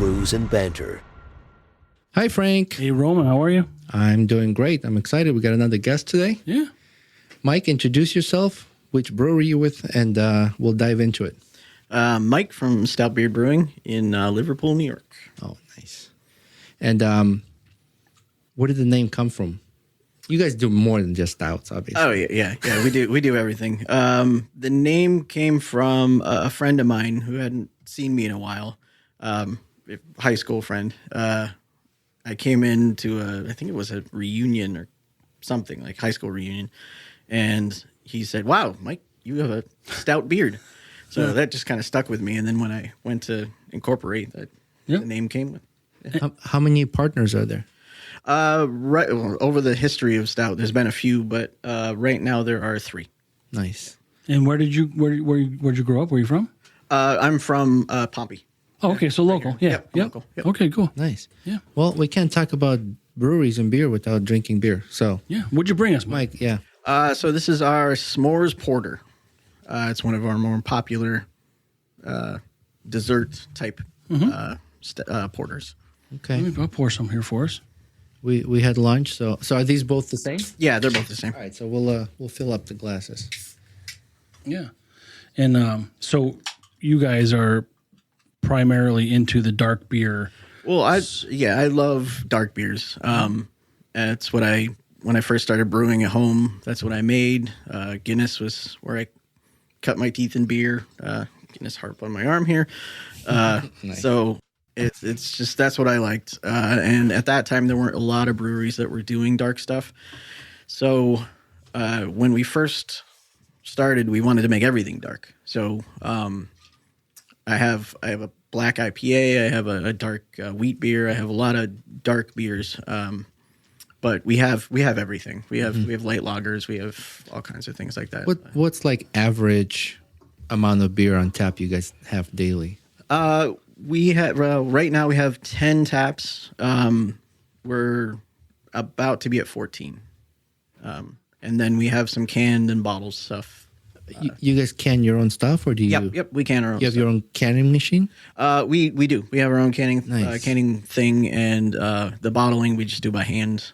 Brews and Banter. Hi, Frank. Hey, Roman, how are you? I'm doing great. I'm excited. We got another guest today. Yeah. Mike, introduce yourself, which brewery you with, and we'll dive into it. Mike from Stoutbeard Brewing in Liverpool, New York. Oh, nice. And where did the name come from? You guys do more than just stouts, obviously. Oh yeah. We do everything. The name came from a friend of mine who hadn't seen me in a while. High school friend. I came into I think it was a reunion or something, like high school reunion, and he said, "Wow, Mike, you have a stout beard." So that just kind of stuck with me. And then when I went to incorporate, the name came with. Yeah. How many partners are there? Right over the history of stout, there's been a few, but right now there are 3. Nice. And where'd you grow up? Where are you from? I'm from Pompey. Oh, okay, so local. Right. Yeah. Yep, local. Yep. Okay, cool. Nice. Yeah. Well, we can't talk about breweries and beer without drinking beer. So, yeah. What'd you bring us, Mike? Mike, yeah. So this is our s'mores porter. It's one of our more popular dessert type porters. Okay. I'll pour some here for us. We had lunch. So are these both the same? Yeah, they're both the same. All right. So we'll fill up the glasses. Yeah. And so you guys are primarily into the dark beer. Well, I love dark beers. That's what when I first started brewing at home, that's what I made. Guinness was where I cut my teeth in beer. Guinness harp on my arm here. Nice. So it's just, that's what I liked. And at that time, there weren't a lot of breweries that were doing dark stuff. So when we first started, we wanted to make everything dark. So I have a black IPA, I have a dark wheat beer, I have a lot of dark beers. But we have everything. We have light lagers, we have all kinds of things like that. What's like average amount of beer on tap you guys have daily? We have right now we have 10 taps. We're about to be at 14. And then we have some canned and bottled stuff. You guys can your own stuff, or do you? Yep, we can our own. You have stuff. your own canning machine? We do. We have our own canning Nice. canning thing, and the bottling we just do by hand.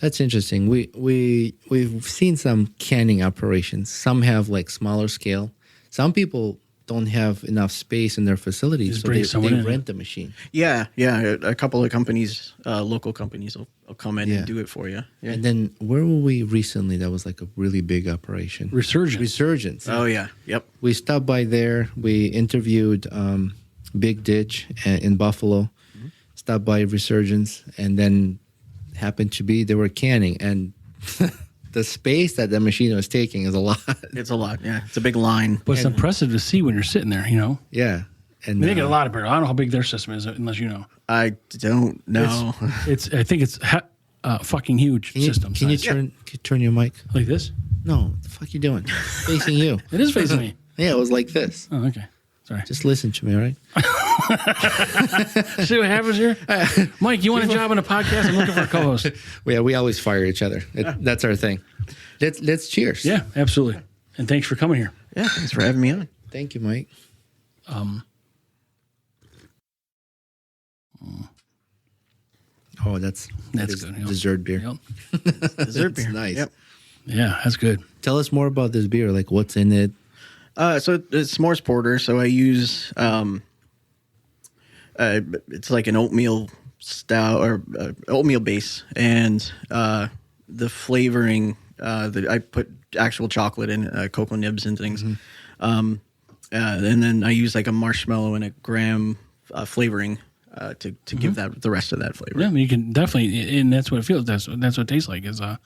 That's interesting. We've seen some canning operations. Some have like smaller scale. Some people don't have enough space in their facilities, so they rent the machine. Yeah. A couple of companies, local companies, will come in and do it for you. Yeah. And then where were we recently? That was like a really big operation. Resurgence. Oh yeah. Yep. We stopped by there. We interviewed Big Ditch in Buffalo. Stopped by Resurgence, and then happened to be they were canning, and the space that the machine was taking is a lot. It's a lot. Yeah, it's a big line. But it's impressive to see when you're sitting there, you know? Yeah. And they get a lot of beer. I don't know how big their system is unless you know. I don't know. I think it's fucking huge system. Can you turn your mic? Like this? No, what the fuck you doing? Facing you. It is facing me. Yeah, it was like this. Oh, okay. Sorry. Just listen to me, all right? See what happens here? Mike, you want a job on a podcast? I'm looking for a co-host. Yeah, we always fire each other. That's our thing. Let's cheers. Yeah, absolutely. And thanks for coming here. Yeah, thanks for having me on. Thank you, Mike. Oh, that's good. Yep. Dessert beer. Yep. Dessert beer. Nice. Yep. Yeah, that's good. Tell us more about this beer. Like, what's in it? So it's s'mores porter. So I use it's like an oatmeal stout or oatmeal base, and the flavoring I put actual chocolate in, cocoa nibs and things, and then I use like a marshmallow and a graham flavoring to give that the rest of that flavor. Yeah, I mean, you can definitely, and that's what it feels. That's what it tastes like. Is like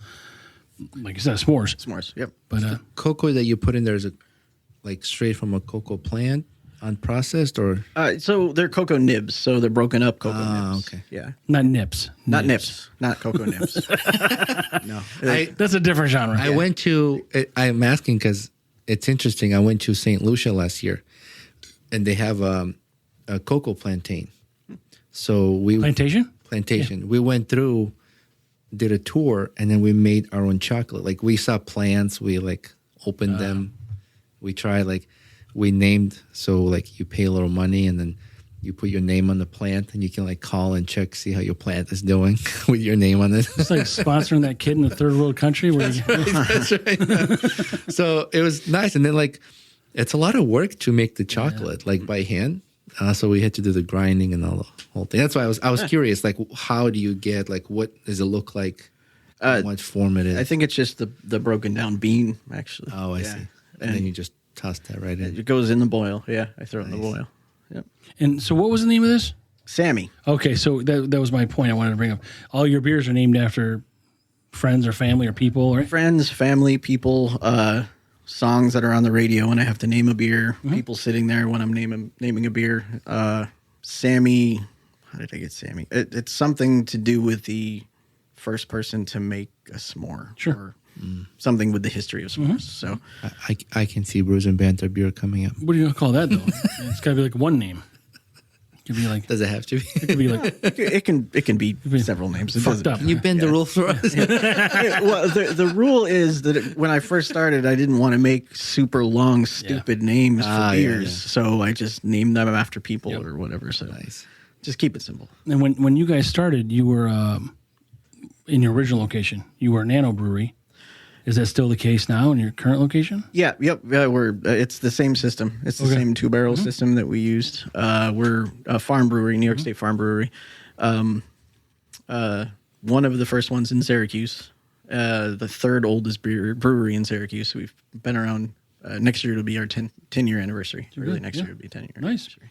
you said, s'mores. S'mores. Yep. But Cocoa that you put in there is like straight from a cocoa plant, unprocessed, or so they're cocoa nibs. So they're broken up cocoa nibs. Okay. Yeah. not nips. Not nips. Not cocoa nibs. No. That's a different genre. I went to. I'm asking because it's interesting. I went to St. Lucia last year, and they have a cocoa plantain. So Plantation. Yeah. We went through, did a tour, and then we made our own chocolate. Like we saw plants, we like opened them. We tried we named, so like you pay a little money, and then you put your name on the plant, and you can like call and check, see how your plant is doing with your name on it. It's like sponsoring that kid in a third world country. Where That's right. So it was nice, and then like it's a lot of work to make the chocolate like by hand. So we had to do the grinding and all the whole thing. That's why I was curious, like how do you get, like what does it look like? What form it is? I think it's just the broken down bean, actually. Oh, I see. And then you just toss that right in. It goes in the boil. Yeah, I throw it in the boil. Yep. And so, what was the name of this? Sammy. Okay, so that was my point I wanted to bring up. All your beers are named after friends or family or people, right? Friends, family, people, songs that are on the radio when I have to name a beer. People sitting there when I'm naming a beer. Sammy. How did I get Sammy? It's something to do with the first person to make a s'more. Sure. Or something with the history of s'mores. So I can see Brews and Banter beer coming up. What do you call that though? It's got to be like one name. It could be like. Does it have to be? It could be like. it can be several names. It Fucked up. Can you bend the rule for us? Well, the rule is that when I first started, I didn't want to make super long, stupid names for beers, so I just named them after people or whatever. So Nice. just keep it simple. And when you guys started, you were in your original location. You were Nano Brewery. Is that still the case now in your current location? Yeah, yep. It's the same system. It's the same 2-barrel system that we used. We're a farm brewery, New York State farm brewery. One of the first ones in Syracuse. The third oldest brewery in Syracuse. We've been around. Next year it'll be our 10-year anniversue. Really, next year it'll be 10-year anniversary.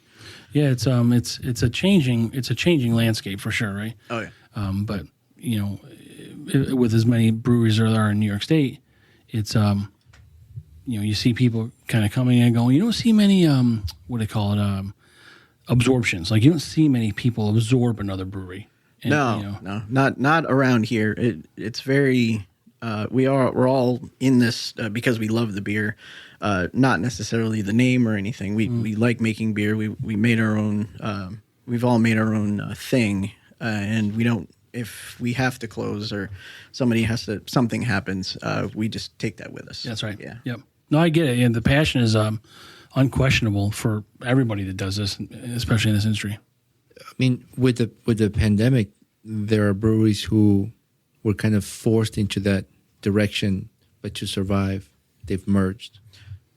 Yeah, it's a changing landscape for sure, right? Oh yeah. But you know, with as many breweries as there are in New York State, it's you know, you see people kind of coming and going. You don't see many what do they call it, absorptions. Like you don't see many people absorb another brewery. And, No, not around here. It's very. We're all in this because we love the beer, not necessarily the name or anything. We like making beer. We made our own. We've all made our own thing, and we don't. If we have to close or something happens, we just take that with us. That's right. Yeah. Yep. No, I get it, and the passion is unquestionable for everybody that does this, especially in this industry. I mean, with the pandemic, there are breweries who were kind of forced into that direction, but to survive, they've merged.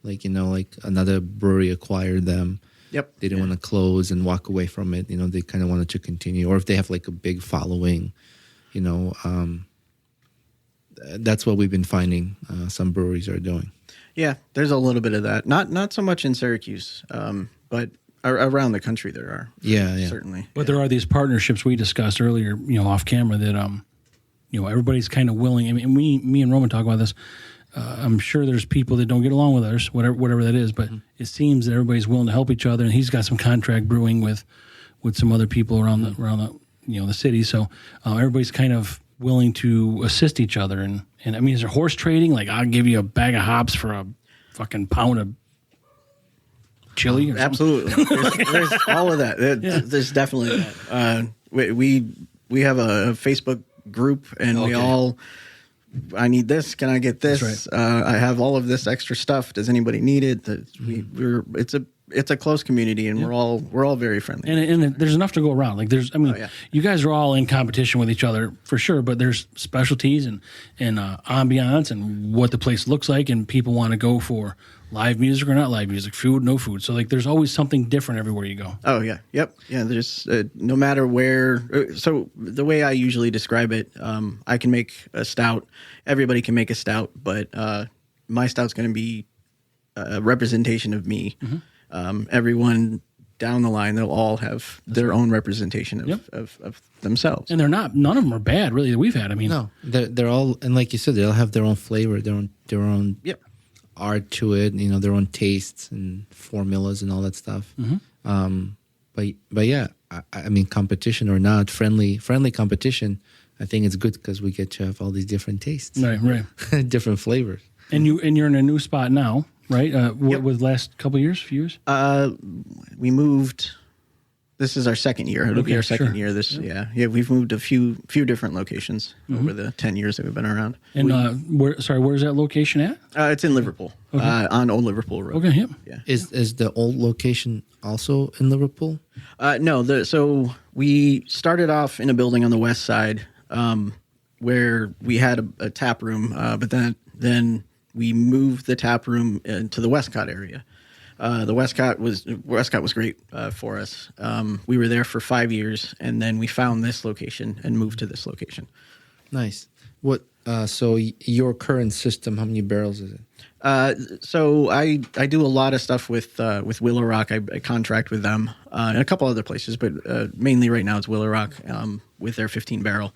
Like, you know, like another brewery acquired them. Yep. They didn't want to close and walk away from it. You know, they kind of wanted to continue. Or if they have like a big following, you know, that's what we've been finding some breweries are doing. Yeah, there's a little bit of that. Not so much in Syracuse, but around the country there are. Yeah. Certainly. But there are these partnerships we discussed earlier, you know, off camera that you know, everybody's kind of willing. I mean, me and Roman talk about this. I'm sure there's people that don't get along with others, whatever that is. But it seems that everybody's willing to help each other. And he's got some contract brewing with some other people around the you know, the city. So everybody's kind of willing to assist each other. And I mean, is there horse trading? Like, I'll give you a bag of hops for a fucking pound of chili. Or Absolutely, there's all of that. There's definitely that. We have a Facebook group, and we all. I need this. Can I get this? That's right. I have all of this extra stuff. Does anybody need it? It's a close community, and we're all very friendly. And there's enough to go around. Like you guys are all in competition with each other for sure, but there's specialties and ambiance and what the place looks like, and people want to go for live music or not live music, food, no food. So like, there's always something different everywhere you go. Oh yeah, yep, yeah. There's no matter where. So the way I usually describe it, I can make a stout. Everybody can make a stout, but my stout's going to be a representation of me. Everyone down the line, they'll all have their own representation of themselves. And none of them are bad, really, that we've had. I mean, No, they're all, and like you said, they'll have their own flavor, their own art to it. You know, their own tastes and formulas and all that stuff. But yeah, I mean, competition or not, friendly competition. I think it's good because we get to have all these different tastes, right, different flavors. And you're in a new spot now, right? With the last few years? We moved This is our second year. It'll be our second year. Yeah. We've moved a few different locations over the 10 years that we've been around. And where's that location at? It's in Liverpool, on Old Liverpool Road. Okay, yeah. Is the old location also in Liverpool? No. So we started off in a building on the west side, where we had a tap room, but then we moved the tap room into the Westcott area. The Westcott was great for us. We were there for 5 years, and then we found this location and moved to this location. Nice. What? So your current system, how many barrels is it? So I do a lot of stuff with Willow Rock. I contract with them and a couple other places, but mainly right now it's Willow Rock with their 15 barrel,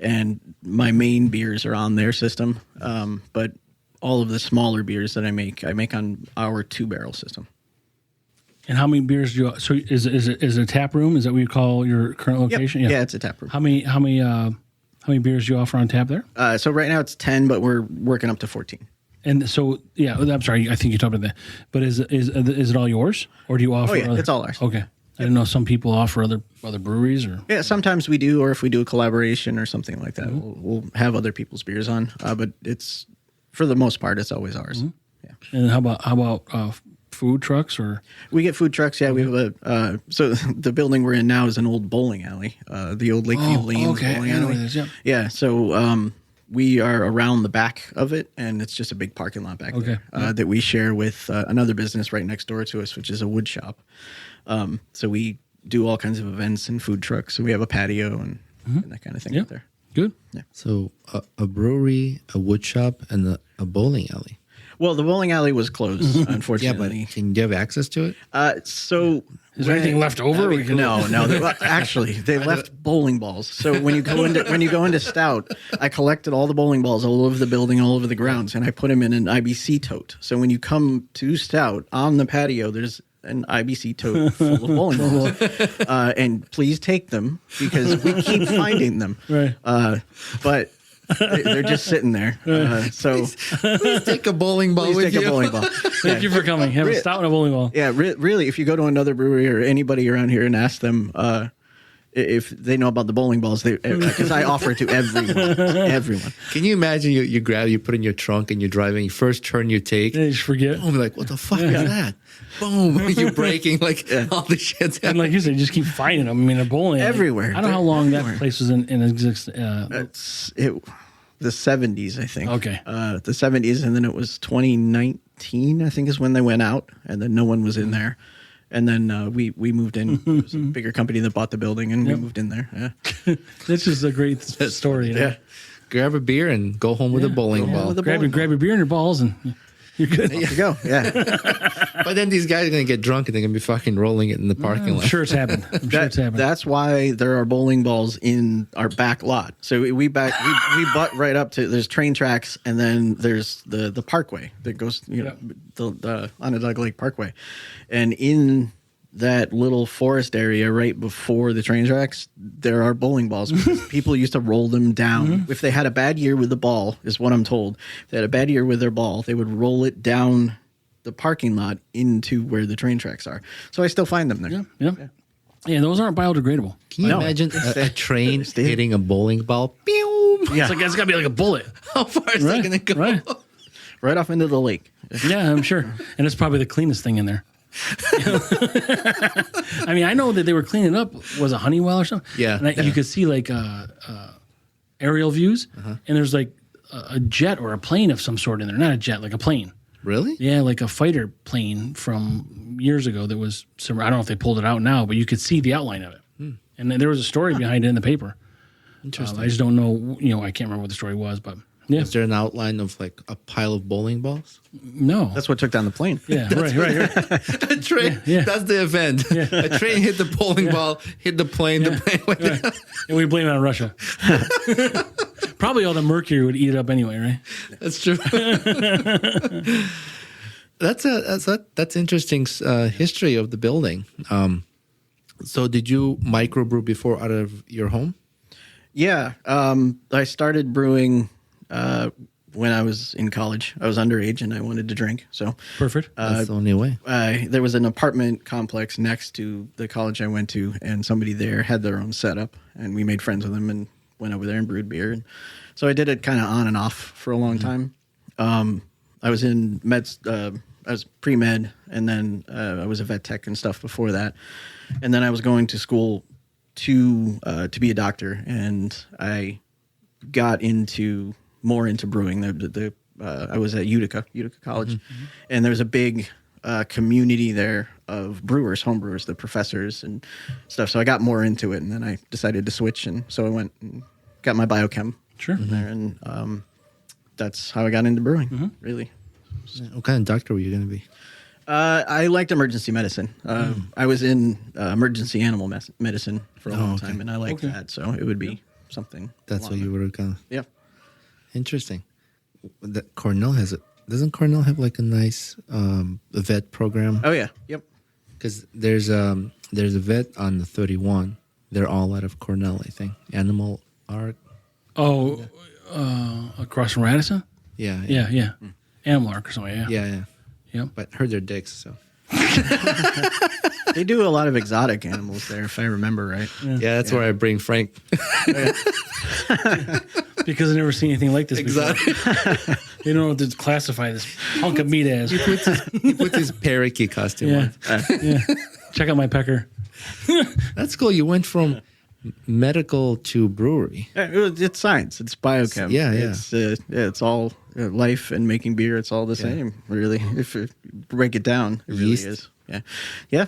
and my main beers are on their system. But all of the smaller beers that I make on our 2-barrel system. And how many beers do you? So is it a tap room? Is that what you call your current location? Yep. Yeah, it's a tap room. How many beers do you offer on tap there? So right now it's 10, but we're working up to 14. And so, yeah, I'm sorry. I think you talked about that. But is it all yours, or do you offer? Oh yeah, it's all ours. Okay. I didn't know some people offer other breweries or. Yeah, sometimes we do, or if we do a collaboration or something like that, we'll have other people's beers on. But it's, for the most part, it's always ours. Yeah. And how about food trucks or? We get food trucks. Yeah, we have so the building we're in now is an old bowling alley, the old Lakeview Lanes bowling alley. Yeah. So we are around the back of it, and it's just a big parking lot back there that we share with another business right next door to us, which is a wood shop. So we do all kinds of events and food trucks. So we have a patio and that kind of thing out there. Good. Yeah. So a brewery, a wood shop, and a bowling alley. Well, the bowling alley was closed, unfortunately. Yeah, but can you have access to it? So is there anything left over? No. Actually, they left bowling balls. So when you go into Stout, I collected all the bowling balls all over the building, all over the grounds, and I put them in an IBC tote. So when you come to Stout on the patio, there's an IBC tote full of bowling balls, and please take them because we keep finding them. Right. But they're just sitting there. So please take a bowling ball with you. A bowling ball. Thank you for coming. Have a stout and a bowling ball. Yeah, really, if you go to another brewery or anybody around here and ask them if they know about the bowling balls, because I offer it to everyone. Can you imagine you grab, you put in your trunk and you're driving, first turn you take. You just forget. Boom, like, what the fuck is that? Boom, you're breaking, like all the shit's and like you said, you just keep finding them. I mean, they're bowling everywhere. I don't know how long that place was in existence. The 70s, I think. Okay. The 70s, and then it was 2019, I think, is when they went out, and then no one was in there. And then we moved in. It was a bigger company that bought the building, and we moved in there. Yeah. This is a great story. Yeah. Grab a beer and go home with a bowling ball. Grab your beer and your balls, and you're good. There you go. Yeah. But then these guys are going to get drunk and they're going to be fucking rolling it in the parking lot. I'm sure it's happened. That's why there are bowling balls in our back lot. So we butt right up to, there's train tracks, and then there's the parkway that goes, the Onondaga Lake Parkway. And in that little forest area right before the train tracks, there are bowling balls. People used to roll them down. If they had a bad year with the ball, is what I'm told. If they had a bad year with their ball, they would roll it down the parking lot into where the train tracks are. So I still find them there. Yeah, those aren't biodegradable. Can you imagine a train hitting a bowling ball? Pew! Yeah. It's got to be like a bullet. How far is that going to go? Right off into the lake. Yeah, I'm sure. And it's probably the cleanest thing in there. I mean, I know that they were cleaning up. Was a Honeywell or something? Yeah. And you could see like aerial views, and there's like a jet or a plane of some sort in there. Not a jet, like a plane. Really? Yeah, like a fighter plane from years ago that was. I don't know if they pulled it out now, but you could see the outline of it. And then there was a story behind it in the paper. Interesting. I just don't know. I can't remember what the story was, but. Yeah. Is there an outline of like a pile of bowling balls? No. That's what took down the plane. Yeah, right. A train. Yeah. That's the event. Yeah. A train hit the bowling ball, hit the plane. The plane went down. And we blame it on Russia. Probably all the mercury would eat it up anyway, right? That's true. That's interesting history of the building. So did you microbrew before out of your home? Yeah. I started brewing when I was in college. I was underage and I wanted to drink. So Perfect. That's the only way. there was an apartment complex next to the college I went to, and somebody there had their own setup, and we made friends with them and went over there and brewed beer. And so I did it kind of on and off for a long time. I was in I was pre-med, and then I was a vet tech and stuff before that. And then I was going to school to be a doctor, and I got more into brewing. I was at Utica College, and there was a big community there of brewers, home brewers, the professors and stuff. So I got more into it, and then I decided to switch, and so I went and got my biochem there, and that's how I got into brewing. Really, What kind of doctor were you going to be? I liked emergency medicine. I was in emergency animal medicine for a long time, and I liked that, so it would be something. That's what you were going to. Yeah. Interesting. Cornell has it. Doesn't Cornell have like a nice vet program? Oh yeah. Yep. Because there's a vet on the 31. They're all out of Cornell, I think. Animal Art. Oh, across from Radisson? Yeah. Yeah. Animal Arc or something, yeah. Yeah. Yep. But heard they're dicks, so. They do a lot of exotic animals there, if I remember right. Yeah, that's where I bring Frank. Because I've never seen anything like this Exactly. before. They don't know what to classify this hunk of meat as. He puts his parakeet costume on. Yeah. Check out my pecker. That's cool. You went from medical to brewery. It's science. It's biochem. Yeah. It's all life and making beer. It's all the same, really. If you break it down, it really Yeast. is. Yeah.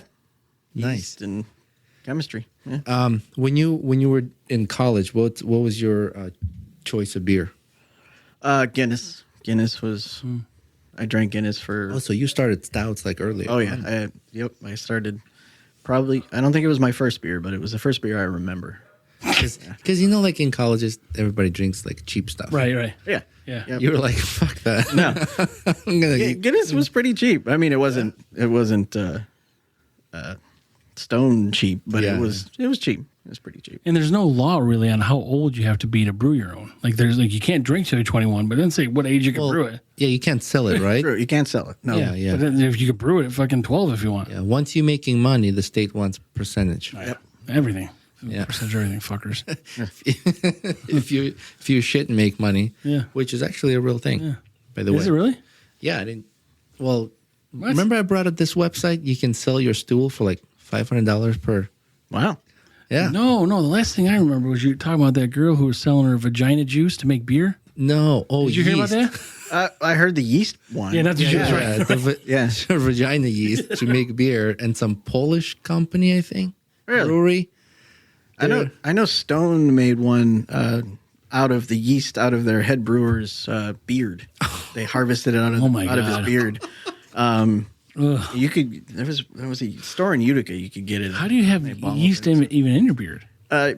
Nice. Yeast and chemistry. Yeah. When you were in college, what was your choice of beer? Guinness. Guinness was. I drank Guinness for. Oh, so you started stouts like earlier. Oh yeah. I started. Probably. I don't think it was my first beer, but it was the first beer I remember. Because like in colleges, everybody drinks like cheap stuff. Right. Yeah. Yeah. You were like, fuck that. No. I'm gonna Guinness was pretty cheap. I mean, it wasn't stone cheap, but it was cheap. It was pretty cheap. And there's no law really on how old you have to be to brew your own. Like there's you can't drink till you're 21, but it doesn't say what age you can brew it. Yeah, you can't sell it, right? True, you can't sell it. No. Yeah. But then if you could brew it at fucking 12 if you want. Yeah. Once you're making money, the state wants percentage. Yep. Everything. Yeah. Percentage of everything, fuckers. if you shit and make money, Yeah. which is actually a real thing, by the way. Is it really? Yeah, I didn't. Well, What? remember I brought up this website? You can sell your stool for like $500 per. Wow. Yeah. No. The last thing I remember was you talking about that girl who was selling her vagina juice to make beer. No. Oh, Did you hear about yeast. that? I heard the yeast one. Yeah, that's what she was right. Yeah, vagina yeast to make beer, and some Polish company, I think. Really? Brewery. I know Stone made one out of the yeast out of their head brewer's beard. They harvested it out of his God. beard. You could there was a store in Utica you could get it. How do you have yeast even in your beard?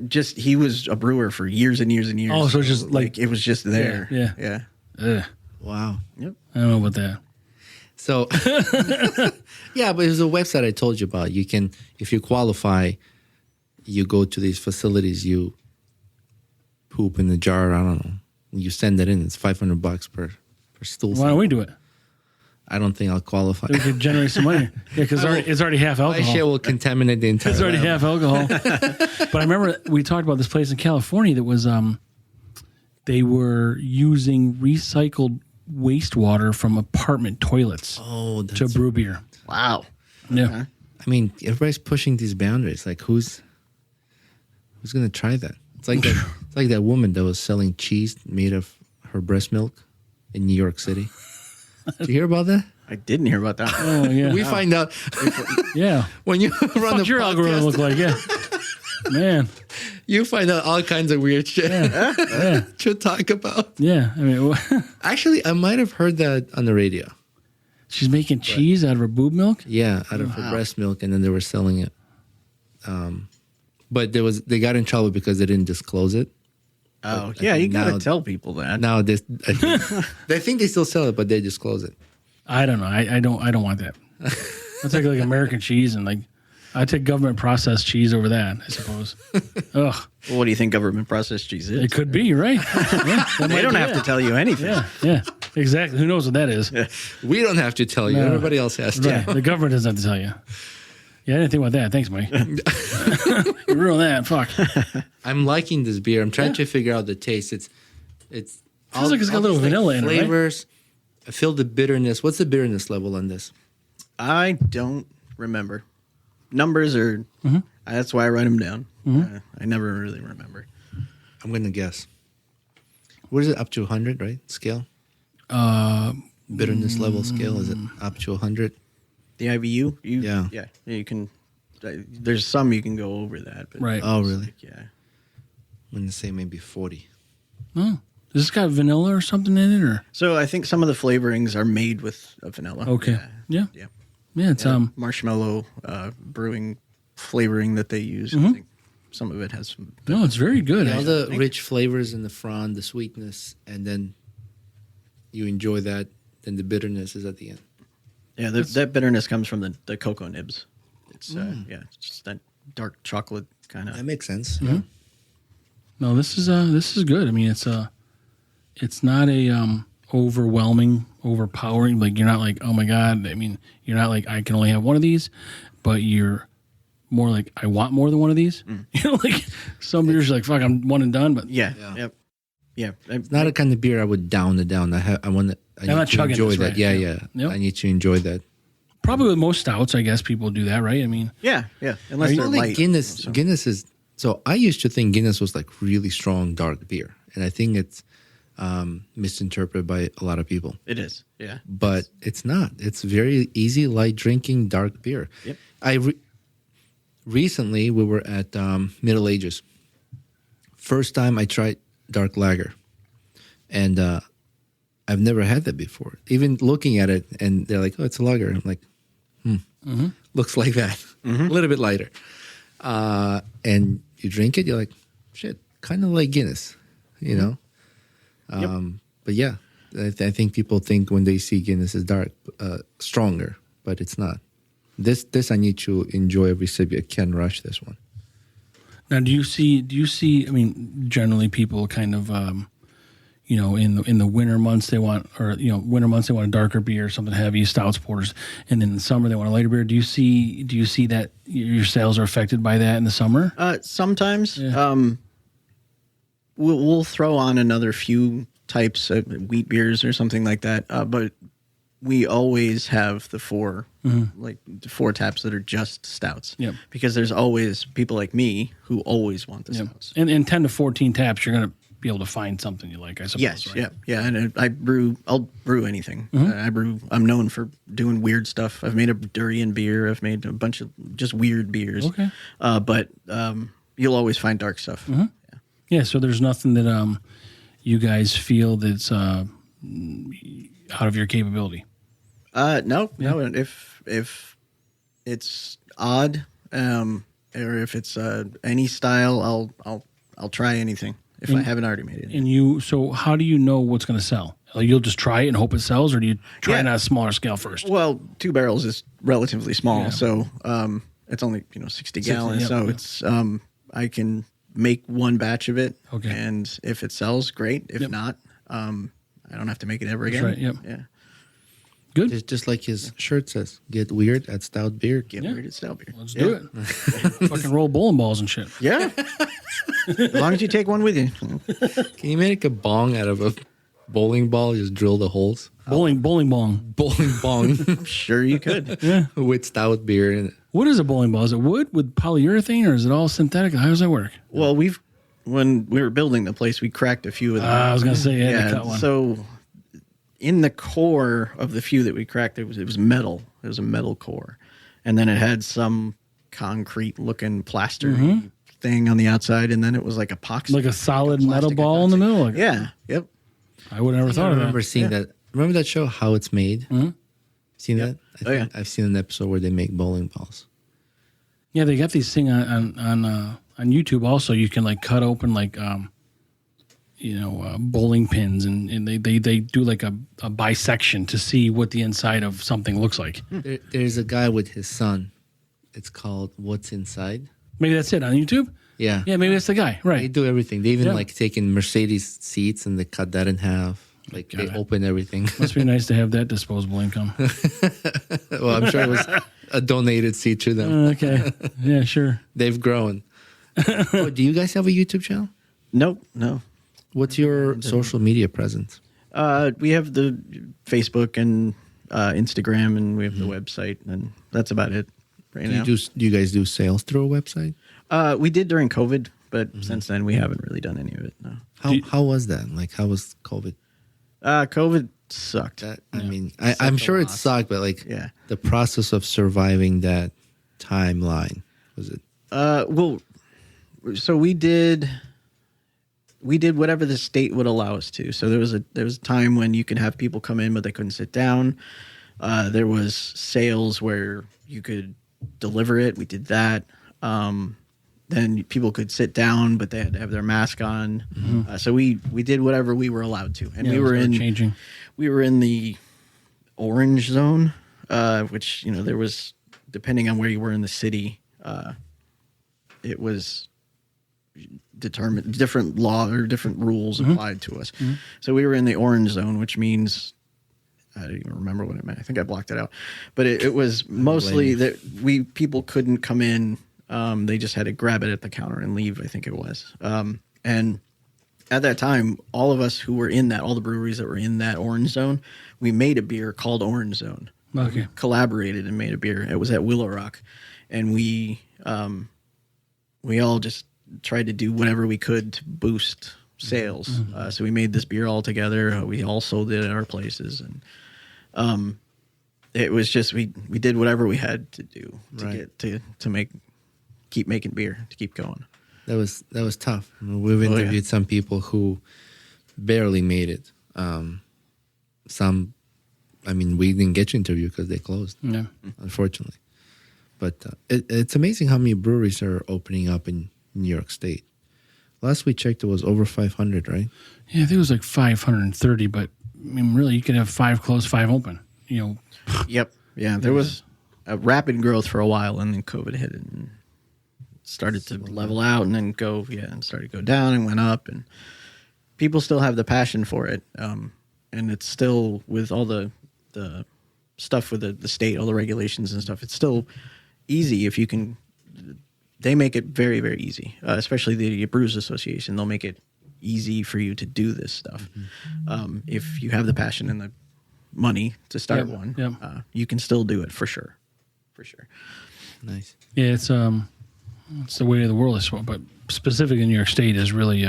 Just he was a brewer for years and years and years. Oh, so it's just like it was just there. Yeah. Yeah. Wow. Yep. I don't know about that. So, yeah, but there's a website I told you about. You can, if you qualify, you go to these facilities, you poop in the jar, I don't know, and you send it in. It's $500 per stool. Why don't we do it? I don't think I'll qualify. We could generate some money. Yeah, because it's already half My alcohol. shit will contaminate the entire It's already lab. half alcohol. But I remember we talked about this place in California that was they were using recycled wastewater from apartment toilets to brew beer. Wow. Yeah. I mean, everybody's pushing these boundaries. Like, who's going to try that? It's like that. It's like that woman that was selling cheese made of her breast milk in New York City. Did you hear about that? I didn't hear about that. Oh yeah. We find out Yeah. when you run the What's your algorithm podcast, look like? Yeah. Man. you find out all kinds of weird shit Yeah. to talk about. Yeah. I mean, Actually, I might have heard that on the radio. she's making cheese out of her boob milk. Yeah, out of her breast milk, and then they were selling it. But they got in trouble because they didn't disclose it. Oh, yeah, you gotta now- tell people that. Now they think they still sell it, but they disclose it. I don't know. I don't want that. It's like American cheese and like I take government processed cheese over that, I suppose. Ugh. Well, what do you think government processed cheese is? It could be, right? Yeah, They don't have to tell you anything. Yeah, exactly. Who knows what that is? We don't have to tell you. No. Everybody else has to. Right. The government doesn't have to tell you. Yeah, I didn't think about that. Thanks, Mike. You ruined that. Fuck. I'm liking this beer. I'm trying to figure out the taste. It's Feels like it's got a little these, vanilla in it, right? flavors. I feel the bitterness. What's the bitterness level on this? I don't remember. Numbers are, that's why I write them down. I never really remember. I'm going to guess. What is it? Up to 100, right? Scale? Bitterness level scale. Is it up to 100? The IBU? Yeah. Yeah, you can, there's some you can go over that. But Right. Oh, really? yeah. I'm going to say maybe 40. Oh. Does this got vanilla or something in it? Or So I think some of the flavorings are made with a vanilla. Okay. Yeah. Yeah. Yeah, it's Marshmallow brewing flavoring that they use. I think some of it has some. no, it's very good. All the rich flavors in the front, the sweetness, and then you enjoy that. Then the bitterness is at the end. Yeah, that bitterness comes from the cocoa nibs. It's it's just that dark chocolate kind That of. makes sense. No, this is good. I mean, it's not a overwhelming, overpowering. Like you're not like, oh my god. I mean, you're not like I can only have one of these, but you're more like I want more than one of these. You know, like some beers are like fuck, I'm one and done. But Yeah. Yeah. Yep. Yeah. It's not a kind of beer I would down it down. I need not to chugging enjoy this, that. right? Yeah, Yeah. yeah. Yep. I need to enjoy that. probably with most stouts, I guess people do that, right? I mean, Yeah. Unless they're Only light. Guinness. Guinness is. So I used to think Guinness was like really strong dark beer, and I think it's misinterpreted by a lot of people. It is. Yeah. But it's not. It's very easy, light drinking dark beer. Yep. Recently we were at Middle Ages. First time I tried dark lager, and I've never had that before. Even looking at it, and they're like, "Oh, it's a lager." I'm like, looks like that, a little bit lighter. And you drink it, you're like, shit, kind of like Guinness, you know. But yeah, I think people think when they see Guinness is dark, stronger, but it's not. This I need to enjoy every sip. I can't rush this one. now do you see? I mean, generally people kind of, in the winter months they want, or winter months they want a darker beer, something heavy, stouts, porters, and then in the summer they want a lighter beer. Do you see that your sales are affected by that in the summer? Sometimes we'll throw on another few types of wheat beers or something like that, but we always have the four taps that are just stouts. Yep. Because there's always people like me who always want the stouts. And in 10 to 14 taps, you're gonna be able to find something you like, I suppose. Yes, right? yeah. And I'll brew anything. I'm known for doing weird stuff. I've made a durian beer. I've made a bunch of just weird beers. Okay. But you'll always find dark stuff. Yeah. So there's nothing that you guys feel that's out of your capability. No. If it's odd, or if it's any style, I'll try anything if I haven't already made it. And so how do you know what's going to sell? Like, you'll just try it and hope it sells, or do you try it on a smaller scale first? Well, 2 barrels is relatively small, so it's only 60 gallons. Yep, so yep. it's I can make one batch of it, Okay. and if it sells, great. If not, I don't have to make it ever again. right, yep. Yeah. Good. It's just like his shirt says, "Get weird at Stout Beer." Get weird at stout beer. Let's do it. Fucking roll bowling balls and shit. Yeah. As long as you take one with you. Can you make a bong out of a bowling ball? Just drill the holes. Bowling bong. Bowling bong I'm sure you could. with stout beer in it. What is a bowling ball? Is it wood with polyurethane, or is it all synthetic? How does that work? Well, when we were building the place, we cracked a few of them. I was going to say, to cut one. So in the core of the few that we cracked, it was metal. It was a metal core, and then it had some concrete-looking plaster thing on the outside, and then it was like epoxy, Like a solid metal plastic ball in the epoxy. middle? Like, Yeah. Yep. I would have never I thought of remember that. seeing that. Remember that show, How It's Made? Seen that? I Oh, yeah. think I've seen an episode where they make bowling balls. Yeah, they got these things on YouTube also. You can like cut open like bowling pins, and they do like a bisection to see what the inside of something looks like. There's a guy with his son, It's called What's Inside. Maybe that's it on YouTube. Yeah. Yeah, maybe that's the guy. They Right. do everything. They even Yeah. like taking Mercedes seats and they cut that in half. Like they God. open everything. Must be nice to have that disposable income. Well, I'm sure it was a donated seat to them. Okay. Yeah, sure. They've grown. Oh, do you guys have a YouTube channel? Nope, no. What's your social media presence? We have the Facebook and Instagram, and we have the website, and that's about it right now. Do you guys do sales through a website? We did during COVID, but since then we haven't really done any of it. No. How was that? Like, how was COVID? COVID sucked. I mean, I'm sure it sucked, but like, Yeah. the process of surviving that timeline, was it? Well, so we did whatever the state would allow us to. So there was a time when you could have people come in, but they couldn't sit down. There was sales where you could deliver it. We did that. Then people could sit down, but they had to have their mask on. So we did whatever we were allowed to, and Yeah, we were changing. we were in the orange zone, which there was, depending on where you were in the city, it was determined, different law or different rules applied to us. So we were in the orange zone, which means, I don't even remember what it meant. I think I blocked it out, but it was mostly that people couldn't come in. They just had to grab it at the counter and leave, I think it was. And at that time, all of us who were in that, all the breweries that were in that orange zone, we made a beer called Orange Zone. Okay. Collaborated and made a beer. It was at Willow Rock, and we all just tried to do whatever we could to boost sales. So we made this beer all together. We all sold it at our places, and it was just we did whatever we had to do to Right. get to keep making beer, to keep going. That was tough. We've interviewed some people who barely made it. Some, I mean, we didn't get to interview because they closed, Yeah. unfortunately. But it's amazing how many breweries are opening up in New York State. Last we checked, it was over 500, right? Yeah, I think it was like 530, but I mean, really, you could have 5 closed, 5 open. Yep. Yeah, there was a rapid growth for a while, and then COVID hit it and started to level out, and then started to go down and went up, and people still have the passion for it. And it's still, with all the stuff with the state, all the regulations and stuff, it's still easy if you can. They make it very, very easy, especially the Brews Association. They'll make it easy for you to do this stuff. If you have the passion and the money to start one, you can still do it for sure. For sure. Nice. Yeah, it's the way of the world, but specific in New York State is really,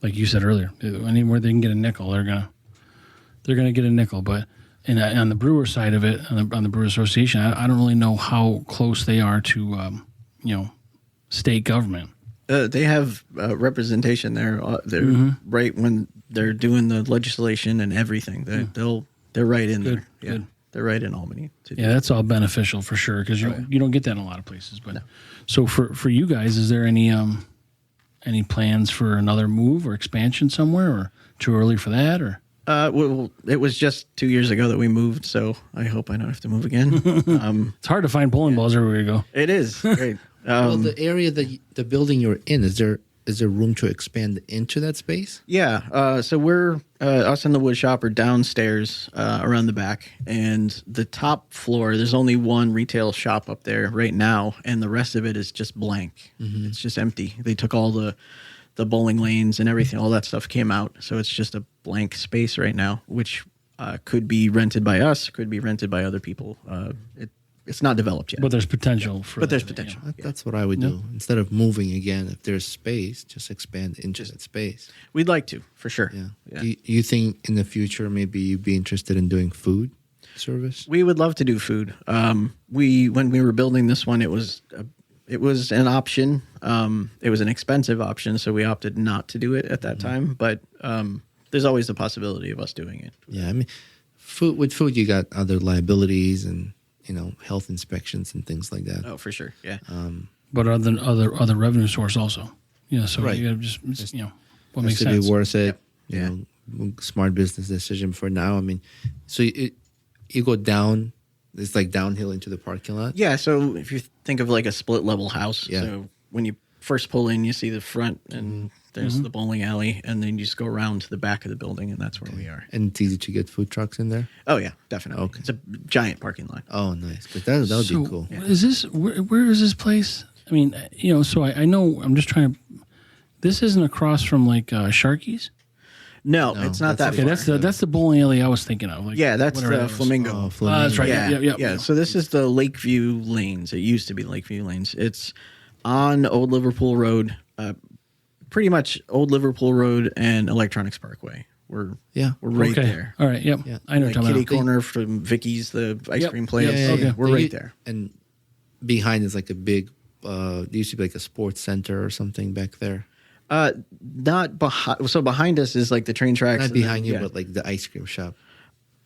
like you said earlier, anywhere they can get a nickel, they're gonna get a nickel. But on the brewer side of it, on the Brewer Association, I don't really know how close they are to state government. They have representation there. They're right when they're doing the legislation and everything. They're right in there. Yeah, good. they're right in Albany. Yeah, that's all beneficial for sure, because you don't get that in a lot of places. But so for you guys, is there any plans for another move or expansion somewhere, or too early for that, or? Well, it was just 2 years ago that we moved, so I hope I don't have to move again. It's hard to find bowling balls everywhere you go. It is great. Well, the area the building you're in, is there room to expand into that space? Yeah. So we're us and the wood shop are downstairs around the back, and the top floor. There's only one retail shop up there right now, and the rest of it is just blank. It's just empty. They took all the bowling lanes and everything. All that stuff came out, so it's just a blank space right now, which could be rented by us, could be rented by other people. It's not developed yet. But there's potential for. But there's potential. That's what I would do. Instead of moving again, if there's space, just expand into that space. We'd like to, for sure. Yeah. Do you think in the future maybe you'd be interested in doing food service? We would love to do food. When we were building this one, it was an option. It was an expensive option, so we opted not to do it at that time. But there's always the possibility of us doing it. Yeah, I mean, with food, you got other liabilities and health inspections and things like that. Oh, for sure. Yeah. But other revenue source also. So Right. you gotta just what Has makes to sense. be worth it. Yeah. Smart business decision for now. I mean, so you go down It's like downhill into the parking lot. Yeah, so if you think of like a split level house, Yeah. so when you first pull in, you see the front and there's the bowling alley, and then you just go around to the back of the building, and that's where we are. And it's easy to get food trucks in there. Oh yeah, definitely. Okay. It's a giant parking lot. Oh, nice. But that would So be cool. Is this where is this place? I mean, so I know I'm just trying to. This isn't across from like Sharky's. No, it's not that that's far. Okay, that's the bowling alley I was thinking of. Like, Yeah, that's whatever the that was. Flamingo. Oh, Flamingo. That's right. Yeah, Yeah. So this is the Lakeview Lanes. It used to be Lakeview Lanes. It's on Old Liverpool Road, pretty much Old Liverpool Road and Electronics Parkway. We're right Okay. there. All right. Yep. Yeah. I know. Like what you're kitty talking about. corner from Vicky's, the ice Yep. cream place. Yeah, okay. We're right there. And behind is like a big, there used to be like a sports center or something back there. Not behind. So behind us is like the train tracks. Not and behind then- you, but like the ice cream shop.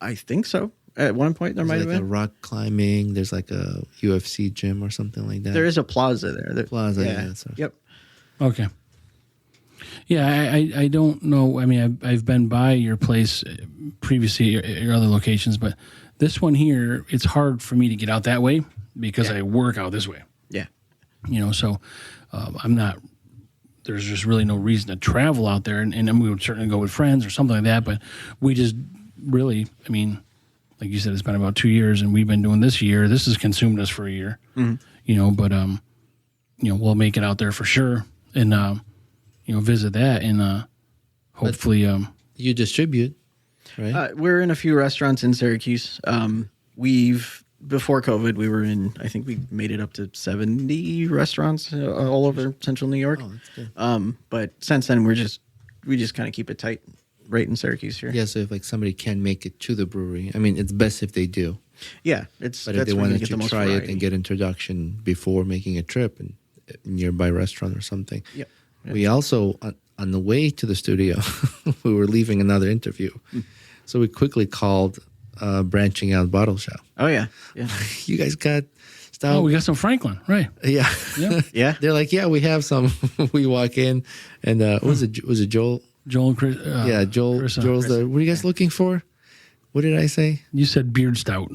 I think so. At one point, there There's might like have a been. rock climbing. There's like a UFC gym or something like that. There is a plaza there. Plaza, yeah, so- Yep. Okay. Yeah, I don't know. I mean, I've been by your place previously, your other locations, but this one here, it's hard for me to get out that way because I work out this way. Yeah. So I'm not. There's just really no reason to travel out there, and then we would certainly go with friends or something like that. But we just really, I mean, like you said, it's been about 2 years, and we've been doing this year. This has consumed us for a year, But we'll make it out there for sure, and visit that, and hopefully, You distribute, right? We're in a few restaurants in Syracuse. Before COVID, we were in, I think we made it up to 70 restaurants all over central New York. Oh, that's good. But since then, we just kind of keep it tight right in Syracuse here. Yeah, so if like somebody can make it to the brewery, I mean, it's best if they do. Yeah. But if that's they where you wanted get to the most try it variety. and get introduction before making a trip in a nearby restaurant or something. Yep. We also, on the way to the studio, we were leaving another interview. So we quickly called Branching Out Bottle Shop. Oh, yeah. Yeah. You guys got stout? we got some Franklin, right? Yeah. Yeah. Yeah. They're like, yeah, we have some. We walk in and was it Joel? Joel and Chris. Yeah, Joel. Chris, Joel's the. What are you guys looking for? What did I say? You said beard stout.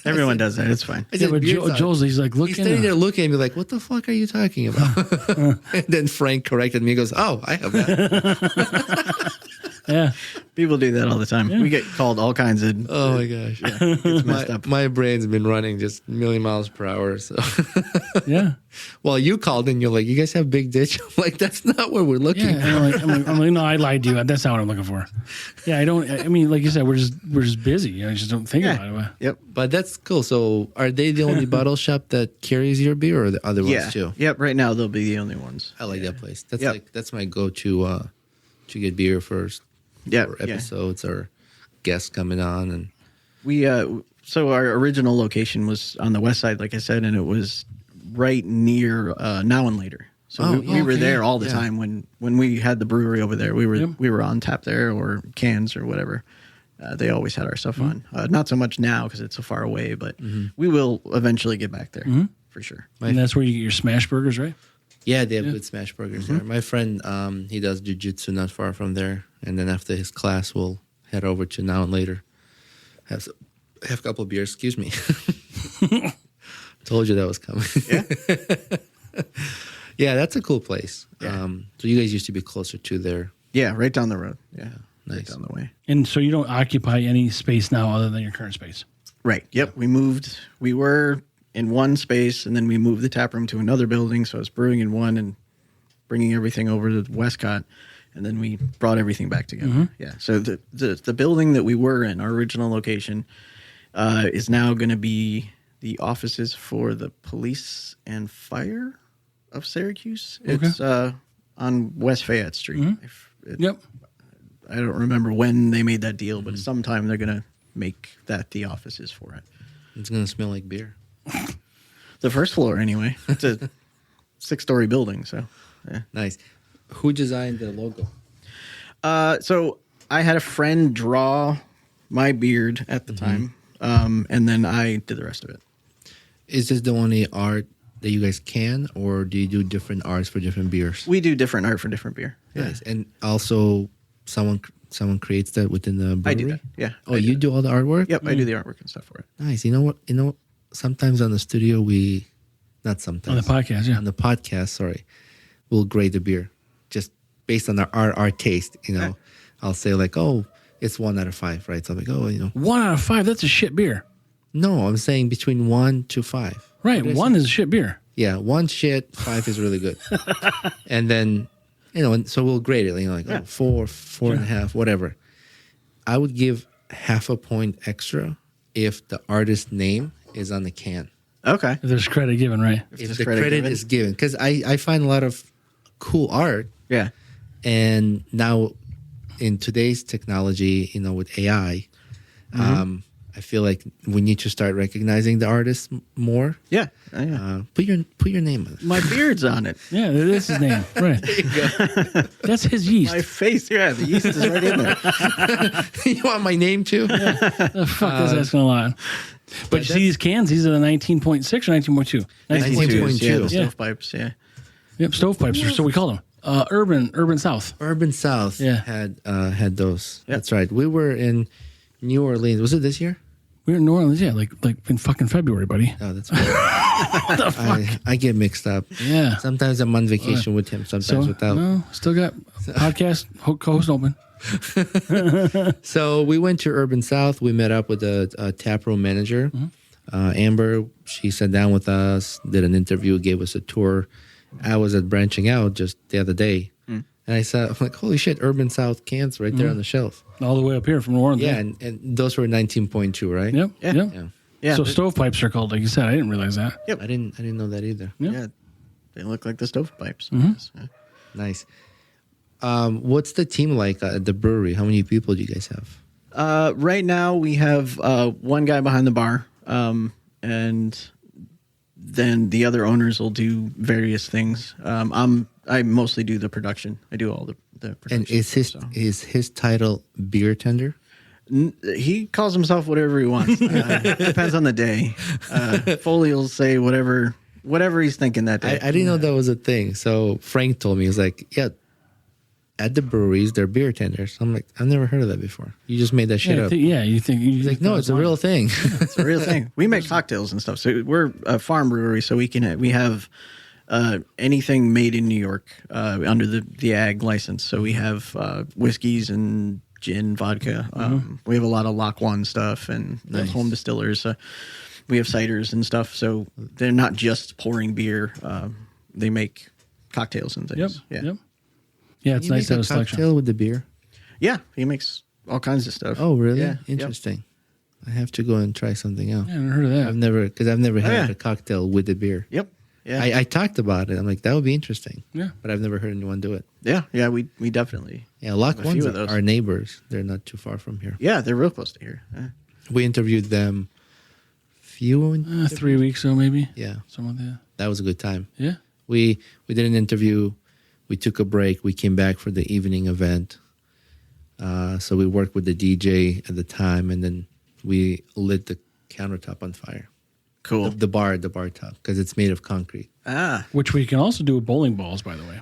Everyone does that. It's fine. I Yeah, said but beer stout. Joel's he's like He's looking. standing there looking at me like, what the fuck are you talking about? And then Frank corrected me. He goes, oh, I have that. Yeah. People do that all the time. We get called all kinds of. Oh my gosh. It's messed up. My brain's been running just a million miles per hour. So, Yeah. well, you called and you're like, you guys have Big Ditch? I'm like, that's not what we're looking Yeah. for. I'm like, no, I lied to you. That's not what I'm looking for. Yeah, I mean, like you said, we're just busy. I just don't think about it. Yep. But that's cool. So, are they the only bottle shop that carries your beer, or the other Yeah. ones too? Yep. Right now, they'll be the only ones. I like that place. That's Yep. that's my go-to to get beer first. Yeah. For episodes or guests coming on, and We so our original location was on the west side, like I said, and it was right near Now and Later. So Oh, we were okay. there all the Yeah. time when we had the brewery over there. We were Yep. we were on tap there or cans or whatever. They always had our stuff on. Not so much now because it's so far away, but we will eventually get back there for sure. And that's where you get your smash burgers, right? yeah, they have good smash burgers there. My friend, he does jiu-jitsu not far from there, and then after his class, we'll head over to Now and Later. Have a couple of beers. Excuse me. Told you that was coming. Yeah. Yeah, that's a cool place. Yeah. So you guys used to be closer to there. Yeah, right down the road. Yeah, right Nice. down the way. And so you don't occupy any space now other than your current space. Right. Yep. We moved. We were in one space, and then we moved the tap room to another building. So I was brewing in one and bringing everything over to Westcott, and then we brought everything back together. Yeah. So the building that we were in, our original location, is now going to be the offices for the police and fire of Syracuse. Okay. It's on West Fayette Street. Yep. I don't remember when they made that deal, but sometime they're going to make that the offices for it. It's gonna smell like beer. The first floor, anyway. It's a 6-story building, so yeah. Nice. Who designed the logo? So I had a friend draw my beard at the time, and then I did the rest of it. Is this the only art that you guys can, or do you do different arts for different beers? We do different art for different beer. Nice. And also, someone someone creates that within the brewery? I do that. Yeah. Oh, you do all the artwork? Yep, I do the artwork and stuff for it. Nice. You know, sometimes on the studio not sometimes. On the podcast, yeah. On the podcast, sorry, we'll grade the beer just based on our taste. You know, I'll say like, oh, it's 1 out of 5, right? So I'm like, oh, 1 out of 5, that's a shit beer. No, I'm saying between 1 to 5. Right, 1 is a shit beer. Yeah, 1 shit, 5 is really good. And then, and so we'll grade it, like 4, 4.5, whatever. I would give half a point extra if the artist's name is on the can. Okay. If there's credit given, right? If the credit is given. Because I find a lot of cool art. Yeah. And now in today's technology, with AI, I feel like we need to start recognizing the artists more. Yeah. Put your name on it. My beard's on it. Yeah, that's his name. Right. There you go. That's his yeast. My face, the yeast is right in there. You want my name too? The fuck, that's asking a lot. But you see these cans, these are the 19.6 or 19.2? 19.2. Yeah, the Yeah. stovepipes, yeah. Yep, stovepipes, so we call them. Urban South. Urban South had those. Yep. That's right. We were in New Orleans. Was it this year? We were in New Orleans, yeah, like in fucking February, buddy. Oh, that's right. What the fuck? I get mixed up. Yeah. Sometimes I'm on vacation with him, sometimes without. No, still got podcast co-host open. So we went to Urban South. We met up with a taproom manager, Amber. She sat down with us, did an interview, gave us a tour. I was at Branching Out just the other day. And I'm like, holy shit, Urban South cans right there on the shelf. All the way up here from New Orleans. Yeah, and those were 19.2, right? Yep. Yeah. Yeah. So stovepipes are called, like you said. I didn't realize that. Yep. I didn't know that either. Yeah. They look like the stovepipes. Yeah. Nice. What's the team like at the brewery? How many people do you guys have? Right now, we have one guy behind the bar, and then the other owners will do various things. I mostly do the production. I do all the production. And is his title beer tender? He calls himself whatever he wants. Depends on the day. Foley will say whatever he's thinking that day. I didn't know that was a thing. So Frank told me, he was like, yeah, at the breweries, they're beer tenders. I'm like, I've never heard of that before. You just made that shit up. You think. He's like, no, it's a real thing. It's a real thing. We make cocktails and stuff. So we're a farm brewery, so we have anything made in New York under the ag license. So we have whiskeys and gin, vodka. We have a lot of Lock One stuff and home distillers. We have ciders and stuff. So they're not just pouring beer. They make cocktails and things. Yep. Yeah, it's You nice to make have a a selection. cocktail with the beer? Yeah, he makes all kinds of stuff. Oh, really? Yeah. Interesting. I have to go and try something out. Yeah, I never heard of that. I've never had yeah. a cocktail with the beer. Yep. Yeah. I talked about it. I'm like, that would be interesting. Yeah. But I've never heard anyone do it. Yeah. We definitely. Yeah, Lock A few One's of those. our neighbors. They're not too far from here. Yeah, they're real close to here. Yeah. We interviewed them 3 weeks ago, maybe. Yeah, Something like that. that was a good time. Yeah. We did an interview. We took a break. We came back for the evening event. So we worked with the DJ at the time, and then we lit the countertop on fire. Cool. The bar top, because it's made of concrete. Which we can also do with bowling balls, by the way.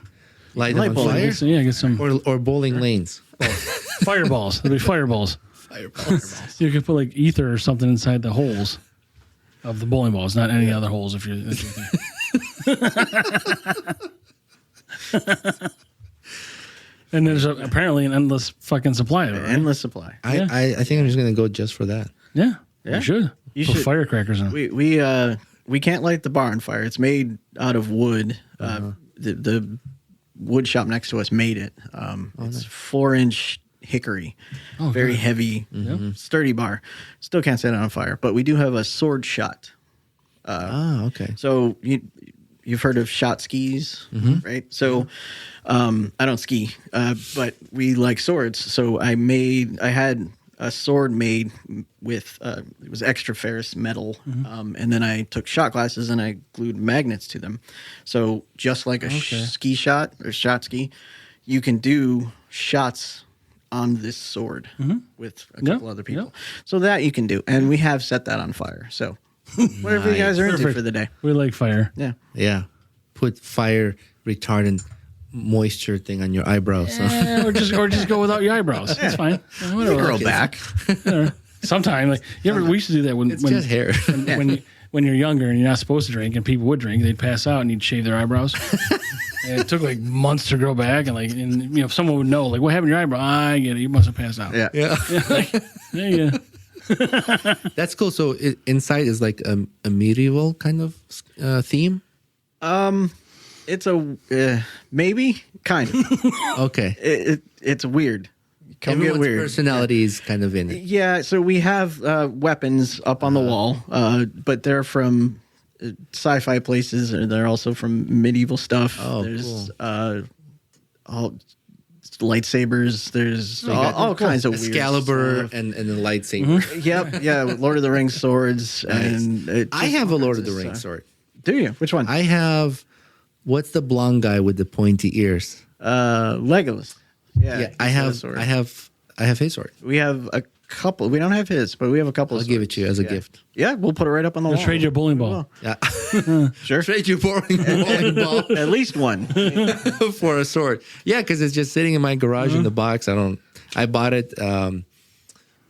Light them on bowling. fire? So, get some Or bowling lanes. fireballs. There'll be fireballs. Fireballs. You could put like ether or something inside the holes of the bowling balls, not any other holes. If you're and there's apparently an endless fucking supply of it. Right? Endless supply. I think I'm just going to go just for that. Yeah. Yeah. You should. You Put should. firecrackers in. We can't light the bar on fire. It's made out of wood. The wood shop next to us made it. It's 4-inch hickory, very good. heavy, sturdy bar. Still can't set it on fire, but we do have a sword shot. Okay. So you've heard of shot skis, right? So I don't ski, but we like swords. So I had a sword made with it was extra ferrous metal, and then I took shot glasses and I glued magnets to them. So just like a ski shot or shot ski, you can do shots on this sword with a couple other people. Yep. So that you can do, and we have set that on fire. So whatever you guys are into Perfect. for the day. We like fire. Yeah. Yeah. Put fire retardant moisture thing on your eyebrows. So. or just go without your eyebrows. That's fine. Whatever. Grow back. Sometime, like we used to do that when just hair. when you're younger and you're not supposed to drink, and people would drink, they'd pass out and you'd shave their eyebrows. And it took like months to grow back, and if someone would know, like, what happened to your eyebrow? I get it. You must have passed out. Yeah. Yeah. That's cool. So inside is like a medieval kind of theme. It's a maybe kind of. Okay. It's weird. Can get Everyone's weird. personality is kind of in it. Yeah. So we have weapons up on the wall, but they're from sci-fi places, and they're also from medieval stuff. Oh, there's cool. all lightsabers. There's all kinds of weird Excalibur stuff. and the lightsaber. Yep. Yeah. Lord of the Rings swords. Nice. And I have a Lord of the Rings sword. Do you? Which one? I have. What's the blonde guy with the pointy ears? Legolas. Yeah. I have his sword. We have a couple. We don't have his, but we have a couple. I'll give it to you as a gift. Yeah, we'll put it right up on the We'll wall. trade you a bowling ball. Yeah. Sure. Trade you bowling ball At least one. for a sword. Yeah, because it's just sitting in my garage in the box. I bought it.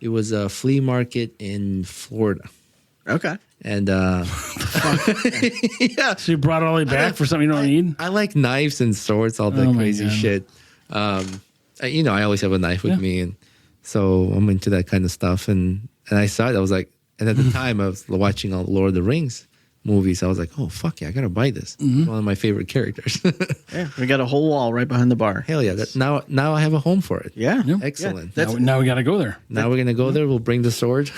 It was a flea market in Florida. Okay. And Yeah. So you brought it all the way back for something you don't need? I like knives and swords, all that Oh my crazy God. shit. I always have a knife with me, and so I'm into that kind of stuff. And I saw it, I was like, and at the time I was watching all the Lord of the Rings movies. I was like, oh fuck yeah, I gotta buy this. One of my favorite characters. Yeah, we got a whole wall right behind the bar. Hell yeah! Now I have a home for it. Yeah. Excellent. Yeah, Now we got to go there. Now we're gonna go there. We'll bring the sword.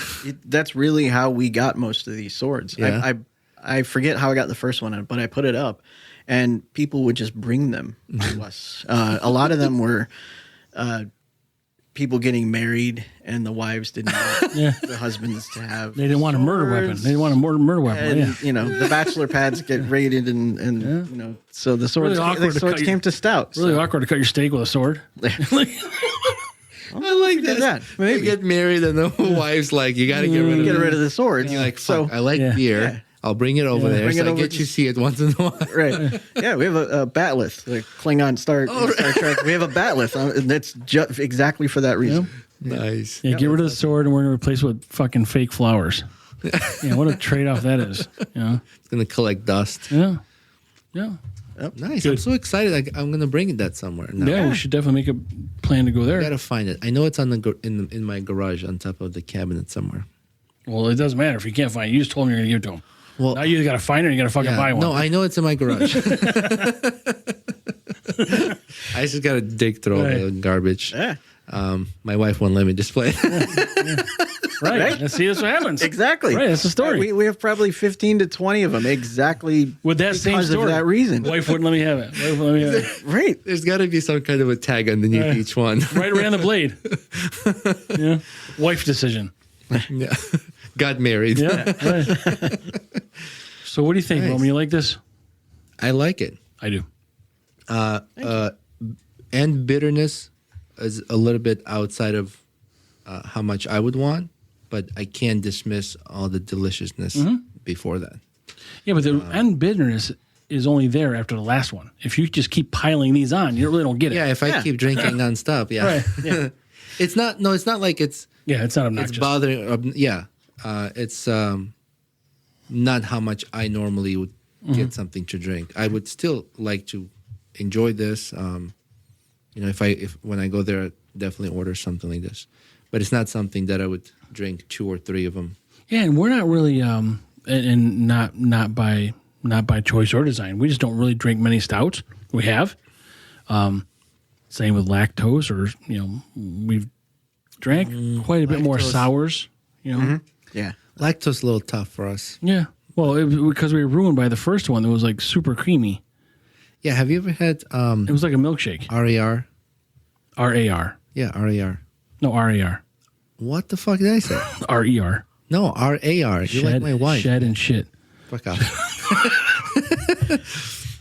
That's really how we got most of these swords. Yeah. I forget how I got the first one, but I put it up, and people would just bring them to us. A lot of them were people getting married, and the wives didn't want the husbands to have. They didn't want a murder weapon. swords. They didn't want a murder weapon. And the bachelor pads get raided, and so the swords, Really awkward the to swords cut your- came to stout. Really awkward to cut your steak with a sword. I like did that. They Maybe. get married, and the wife's like, "You gotta get rid of Get it." rid of the swords. You're like, so "Fuck, I like beer. Yeah. I'll bring it over there." Bring So it I over get to- you see it once in a while. Right. Yeah, we have a batleth, like Klingon Star Trek. We have a batleth, and that's just exactly for that reason. Nice. Yeah, get rid of the sword and we're going to replace it with fucking fake flowers. What a trade off that is. It's gonna collect dust. Yeah. Nice. Good. I'm so excited. I'm gonna bring that somewhere. Now. Yeah, we should definitely make a plan to go I there. gotta find it. I know it's on in my garage on top of the cabinet somewhere. Well, it doesn't matter if you can't find it. You just told them you're going to give it to them. Well, Now you either got to find it or you got to fucking buy one. no, I know it's in my garage. I just gotta dig through all the garbage. Yeah. My wife won't let me display it. Right. Let's see, that's what happens. Exactly. Right, that's the story. We have probably 15 to 20 of them exactly With that same because story. of that reason. Wife wouldn't let me have it. Wife wouldn't let me have it. Right. There's got to be some kind of a tag underneath each one. Right around the blade. Yeah. Wife decision. Yeah. Got married. Yeah. Right. So what do you think, Nice. Roman? You like this? I like it. I do. And bitterness is a little bit outside of how much I would want, but I can't dismiss all the deliciousness before that. Yeah, but the end bitterness is only there after the last one. If you just keep piling these on, you really don't get it. Yeah, if I keep drinking nonstop, yeah. Right. Yeah. It's not like it's Yeah, it's not obnoxious. it's bothering. It's not how much I normally would get something to drink. I would still like to enjoy this. If when I go there, I'd definitely order something like this. But it's not something that I would drink 2 or 3 of them. Yeah, and we're not really, and not by choice or design. We just don't really drink many stouts. We have, same with lactose, or we've drank quite a bit more Lactose. sours. Yeah. Lactose a little tough for us. Yeah. Well, because we were ruined by the first one that was like super creamy. Yeah, have you ever had It was like a milkshake. RAR? RAR. Yeah, RAR. No, RAR. What the fuck did I say? RER. No, RAR. You're like my wife. Shed and shit. Fuck off.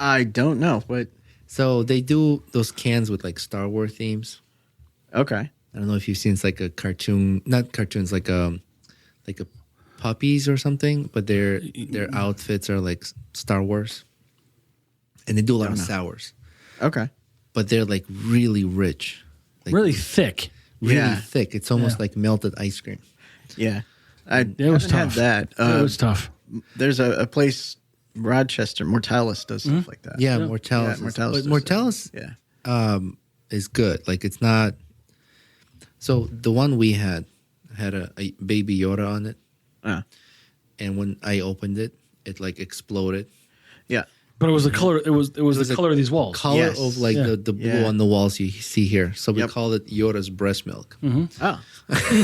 I don't know, but So they do those cans with like Star Wars themes. okay. I don't know if you've seen, it's like a cartoon, not cartoons, like a puppies or something, but their outfits are like Star Wars, and they do a lot of sours. Okay. but they're like really rich, like really thick. really Yeah. thick. It's almost like melted ice cream. Yeah. I It was haven't tough. had that. It was tough. There's a place, Rochester, Mortalis does stuff like that. Yeah, Mortalis. Yeah, is- Mortalis but does Mortalis Yeah. is good. Like it's not. So the one we had a baby Yoda on it, and when I opened it, it like exploded. Yeah. But it was the color. It was the a color of these walls. Color Yes. of like Yeah. the blue Yeah. on the walls you see here. So we Yep. call it Yoda's breast milk. Oh.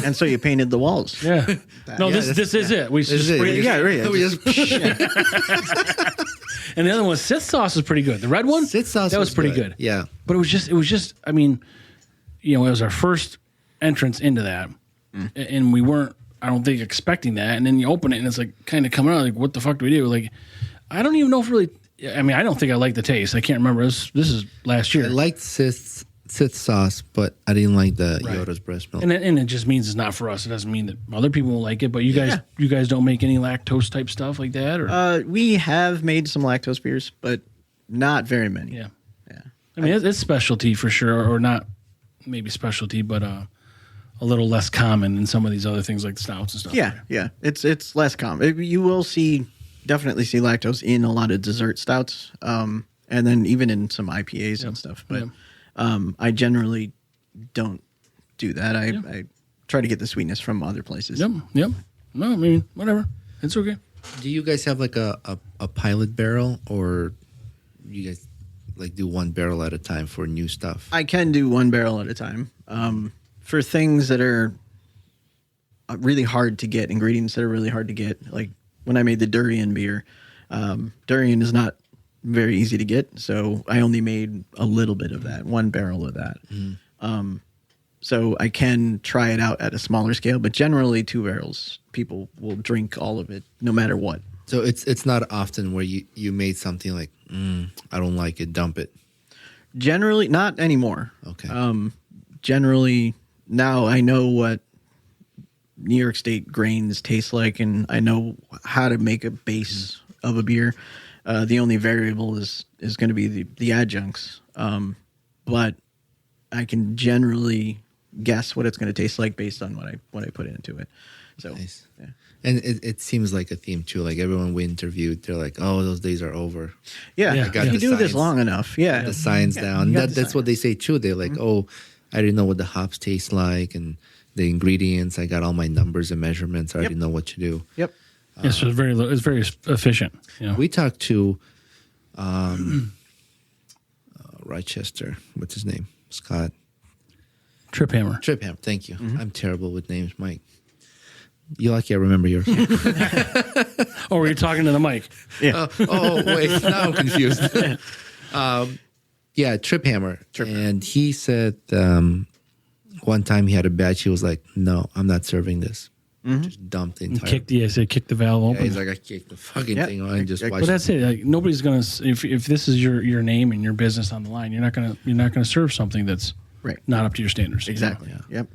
And so you painted the walls. Yeah. No, Yeah, this is it. We just it. sprayed it. Yeah, right. We just- And the other one, Sith sauce, is pretty good. The red one, Sith sauce that was pretty good. Yeah. But it was just. I mean, it was our first entrance into that, and we weren't, I don't think, expecting that. And then you open it, and it's like kind of coming out like, what the fuck do we do? Like, I don't even know if really. I mean, I don't think I like the taste. I can't remember. This is last year. I liked Sith sauce, but I didn't like the Right. Yoda's breast milk. And it just means it's not for us. It doesn't mean that other people won't like it. But you guys don't make any lactose type stuff like that, or We have made some lactose beers, but not very many. yeah. Yeah. I mean, it's specialty for sure, or not maybe specialty, but a little less common than some of these other things like stouts and stuff. Yeah, yeah. It's less common. You will definitely see lactose in a lot of dessert stouts, and then even in some IPAs and stuff. But I generally don't do that. I try to get the sweetness from other places. Yep. No, I mean, whatever. It's okay. Do you guys have like a pilot barrel, or you guys like do one barrel at a time for new stuff? I can do one barrel at a time. For things that are really hard to get, ingredients that are really hard to get, like when I made the durian beer, durian is not very easy to get, so I only made a little bit of that, one barrel of that. So I can try it out at a smaller scale, but generally 2 barrels, people will drink all of it, no matter what. So it's not often where you made something like, I don't like it, dump it. Generally, not anymore. Okay. Generally, now I know what New York State grains taste like, and I know how to make a base of a beer. The only variable is going to be the adjuncts, but I can generally guess what it's going to taste like based on what I put into it. So, Nice. yeah. And it seems like a theme too. Like everyone we interviewed, they're like, "Oh, those days are over." Yeah, Yeah. if you the do this science. long enough, yeah, The science down. you got the That's what they say too. They're like, "Oh, I didn't know what the hops taste like and the ingredients. I got all my numbers and measurements. I already know what to do." Yep. Yeah, so it's very efficient. We talked to Rochester. What's his name? Scott Trip Hammer. Tripham. Thank you. I'm terrible with names, Mike. You're lucky I remember yours. Oh, were you talking to the mic? Yeah. Oh, wait. Now I'm confused. Trip Hammer. And he said one time he had a batch. He was like, "No, I'm not serving this." Just dumped the entire. Kick the valve open. Yeah, he's like, "I kicked the fucking thing on and just But watched But that's it. Like, nobody's gonna. If this is your name and your business on the line, you're not gonna serve something that's Right. not up to your standards. you know? Exactly. Yep.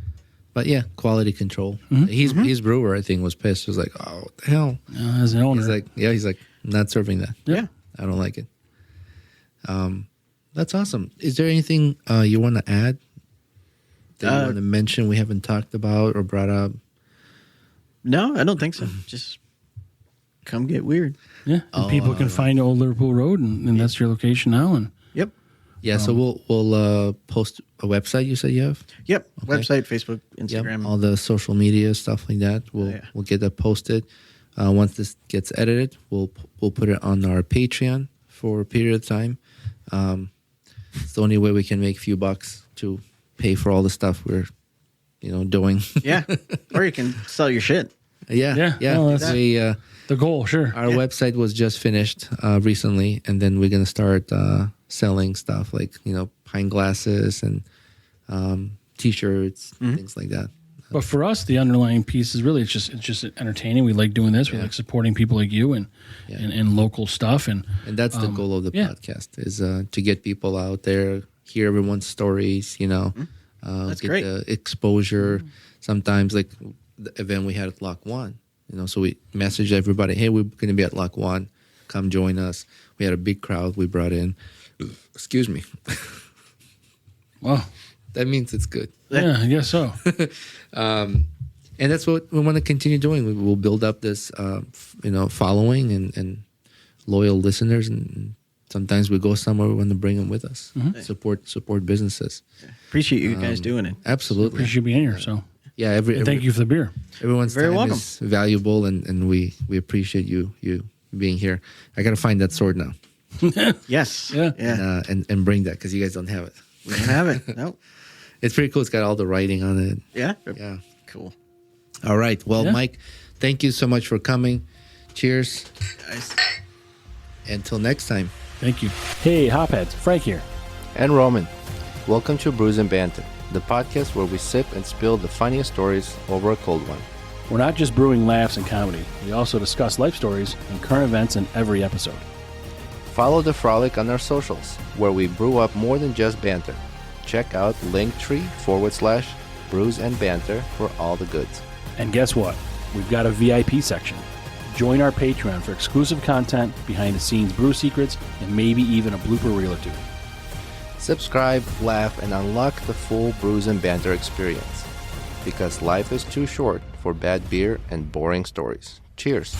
But yeah, quality control. His brewer, I think, was pissed. He was like, "Oh, what the hell?" As an owner, He's like, "I'm not serving that. Yeah. I don't like it." That's awesome. Is there anything you want to add that you want to mention we haven't talked about or brought up? No, I don't think so. Just come get weird. yeah. And people can find Old Liverpool Road, and that's your location now. And Yep. Yeah, so we'll post a website. You said you have. Yep. Website, Facebook, Instagram. All the social media stuff like that. We'll get that posted. Once this gets edited, we'll put it on our Patreon for a period of time. It's the only way we can make a few bucks to pay for all the stuff we're, doing. Yeah. Or you can sell your shit. Yeah. Well, that's We, the goal, sure. our website was just finished recently, and then we're gonna start selling stuff like pint glasses and T-shirts, things like that. But for us, the underlying piece is really it's just entertaining. We like doing this. We like supporting people like you and local stuff. And that's the goal of the podcast is to get people out there, hear everyone's stories. That's get great. the exposure. Sometimes, like the event we had at Lock One, so we messaged everybody, "Hey, we're going to be at Lock One. Come join us." We had a big crowd we brought in. Excuse me. Well, that means it's good. yeah, I guess so. And that's what we want to continue doing. We will build up this, following and loyal listeners. And sometimes we go somewhere, we want to bring them with us. Support businesses. Appreciate you guys doing it. Absolutely. Appreciate you being here. So Yeah. and thank you for the beer. Everyone's Very time welcome. is valuable, and we appreciate you being here. I got to find that sword now. Yes. Yeah. Yeah. And bring that, because you guys don't have it. We don't have it. No. It's pretty cool. It's got all the writing on it. Yeah. Yeah. Cool. All right. Well, Yeah. Mike, thank you so much for coming. Cheers. Nice. Until next time. Thank you. Hey, Hopheads. Frank here. And Roman. Welcome to Brews and Banter, the podcast where we sip and spill the funniest stories over a cold one. We're not just brewing laughs and comedy. We also discuss life stories and current events in every episode. Follow the frolic on our socials, where we brew up more than just banter. Check out linktr.ee/BrewsNBanter for all the goods. And guess what? We've got a VIP section. Join our Patreon for exclusive content, behind-the-scenes brew secrets, and maybe even a blooper reel or two. Subscribe, laugh, and unlock the full Brews and Banter experience. Because life is too short for bad beer and boring stories. Cheers.